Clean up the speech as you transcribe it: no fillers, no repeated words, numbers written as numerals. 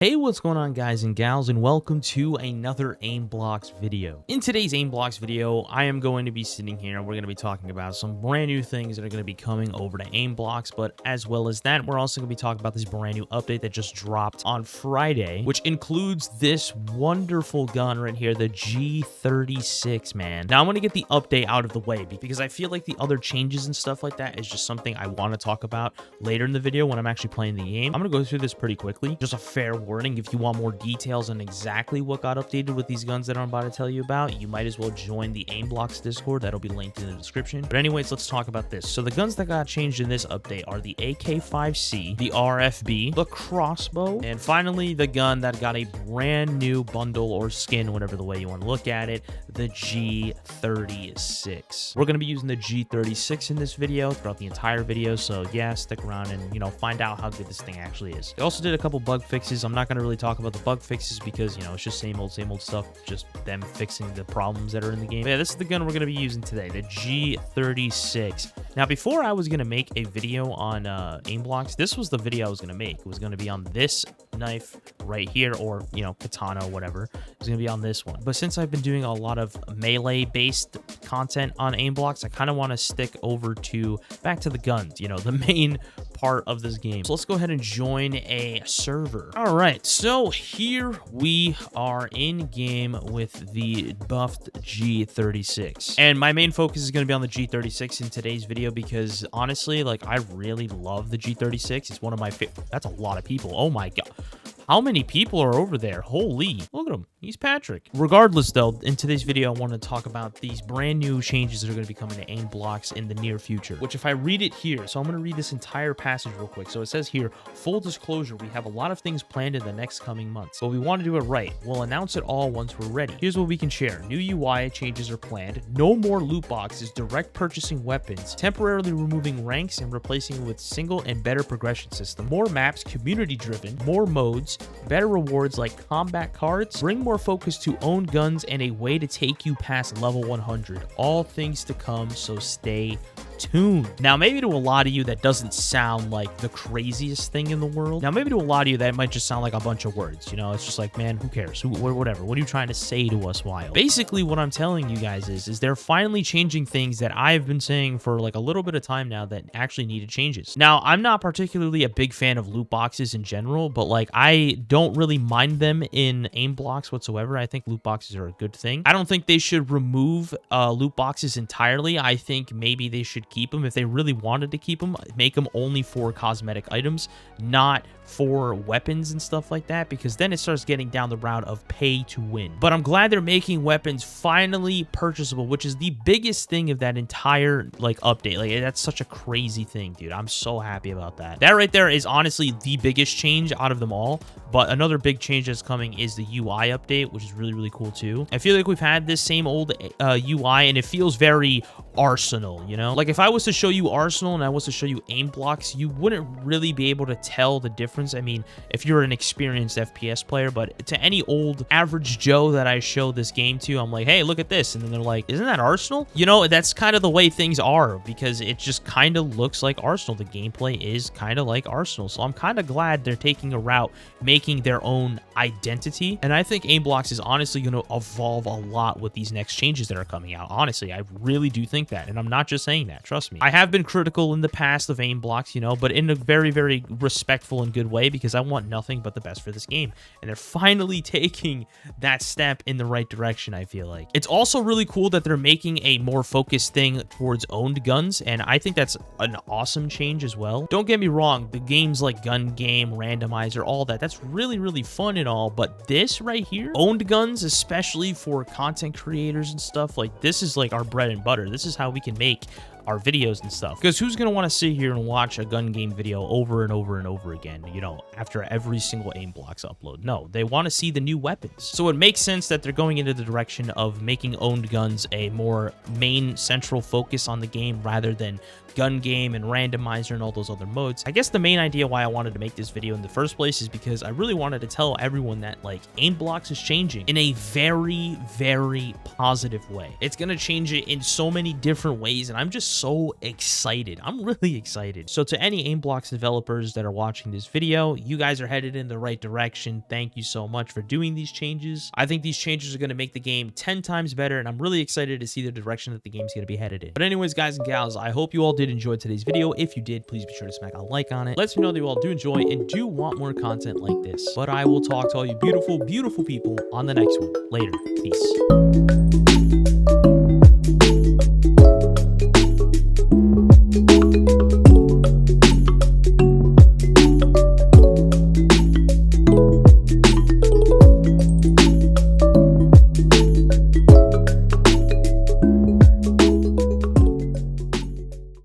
Hey, what's going on, guys and gals, and welcome to another Aimblox video. In today's Aimblox video, I am going to be sitting here and we're going to be talking about some brand new things that are going to be coming over to Aimblox, but as well as that, we're also going to be talking about this brand new update that just dropped on Friday, which includes this wonderful gun right here, the G36, man. Now, I'm going to get the update out of the way because I feel like the other changes and stuff like that is just something I want to talk about later in the video when I'm actually playing the game. I'm going to go through this pretty quickly. Just a fair warning, if you want more details on exactly what got updated with these guns that I'm about to tell you about, you might as well join the Aimblox Discord. That'll be linked in the description. But anyways, let's talk about this. So the guns that got changed in this update are the AK-5C, the RFB, the crossbow, and finally the gun that got a brand new bundle or skin, whatever the way you want to look at it, the G36. We're going to be using the G36 in this video throughout the entire video, so yeah, stick around and, find out how good this thing actually is. They also did a couple bug fixes. I'm not going to really talk about the bug fixes because, it's just same old stuff, just them fixing the problems that are in the game. But yeah, this is the gun we're going to be using today, the G36. Now, before I was going to make a video on Aimblox, this was the video I was going to make. It was going to be on this knife right here, or, katana or whatever. It's going to be on this one. But since I've been doing a lot of melee-based content on Aimblox, I kind of want to stick over back to the guns, the main part of this game. So let's go ahead and join a server. All right, so here we are in game with the buffed G36, and my main focus is going to be on the G36 in today's video because honestly, I really love the G36. It's one of my favorite. That's a lot of people. Oh my god, how many people are over there? Holy, look at him. He's Patrick. Regardless, though, in today's video, I want to talk about these brand new changes that are going to be coming to Aimblox in the near future, which if I read it here, so I'm going to read this entire passage real quick. So it says here, full disclosure, we have a lot of things planned in the next coming months, but we want to do it right. We'll announce it all once we're ready. Here's what we can share. New UI changes are planned. No more loot boxes, direct purchasing weapons, temporarily removing ranks and replacing it with single and better progression system. More maps, community driven, more modes, better rewards like combat cards, bring more focus to own guns, and a way to take you past level 100. All things to come, so stay tuned. Now, maybe to a lot of you that doesn't sound like the craziest thing in the world. Now, maybe to a lot of you that might just sound like a bunch of words. It's just like, man, who cares? Whatever. What are you trying to say to us, Wild? Basically, what I'm telling you guys is they're finally changing things that I've been saying for a little bit of time now that actually needed changes. Now, I'm not particularly a big fan of loot boxes in general, but I don't really mind them in Aimblox whatsoever. I think loot boxes are a good thing. I don't think they should remove loot boxes entirely. I think maybe they should keep them if they really wanted to keep them, make them only for cosmetic items, not for weapons and stuff like that, because then it starts getting down the route of pay to win. But I'm glad they're making weapons finally purchasable, which is the biggest thing of that entire update. That's such a crazy thing, dude. I'm so happy about that. That right there is honestly the biggest change out of them all. But another big change that's coming is the UI update, which is really, really cool too. I feel like we've had this same old UI and it feels very Arsenal, if I was to show you Arsenal and I was to show you Aimblox, you wouldn't really be able to tell the difference. I mean, if you're an experienced FPS player, but to any old average Joe that I show this game to, I'm like, hey, look at this. And then they're like, isn't that Arsenal? That's kind of the way things are because it just kind of looks like Arsenal. The gameplay is kind of like Arsenal. So I'm kind of glad they're taking a route, making their own identity. And I think Aimblox is honestly going to evolve a lot with these next changes that are coming out. Honestly, I really do think that. And I'm not just saying that. Trust me. I have been critical in the past of Aimblox, but in a very, very respectful and good way because I want nothing but the best for this game. And they're finally taking that step in the right direction, I feel like. It's also really cool that they're making a more focused thing towards owned guns. And I think that's an awesome change as well. Don't get me wrong. The games like Gun Game, Randomizer, all that's really, really fun and all. But this right here, owned guns, especially for content creators and stuff, this is our bread and butter. This is how we can make our videos and stuff, because who's gonna want to sit here and watch a gun game video over and over and over again, after every single Aimblox upload? No, they want to see the new weapons. So it makes sense that they're going into the direction of making owned guns a more main central focus on the game rather than Gun Game and Randomizer and all those other modes. I guess the main idea why I wanted to make this video in the first place is because I really wanted to tell everyone that Aimblox is changing in a very, very positive way. It's gonna change it in so many different ways, and I'm just so excited. I'm really excited. So to any Aimblox developers that are watching this video, you guys are headed in the right direction. Thank you so much for doing these changes. I think these changes are going to make the game 10 times better, and I'm really excited to see the direction that the game's going to be headed in. But anyways, guys and gals, I hope you all did enjoy today's video. If you did, please be sure to smack a like on it. Let me know that you all do enjoy and do want more content like this. But I will talk to all you beautiful, beautiful people on the next one. Later. Peace.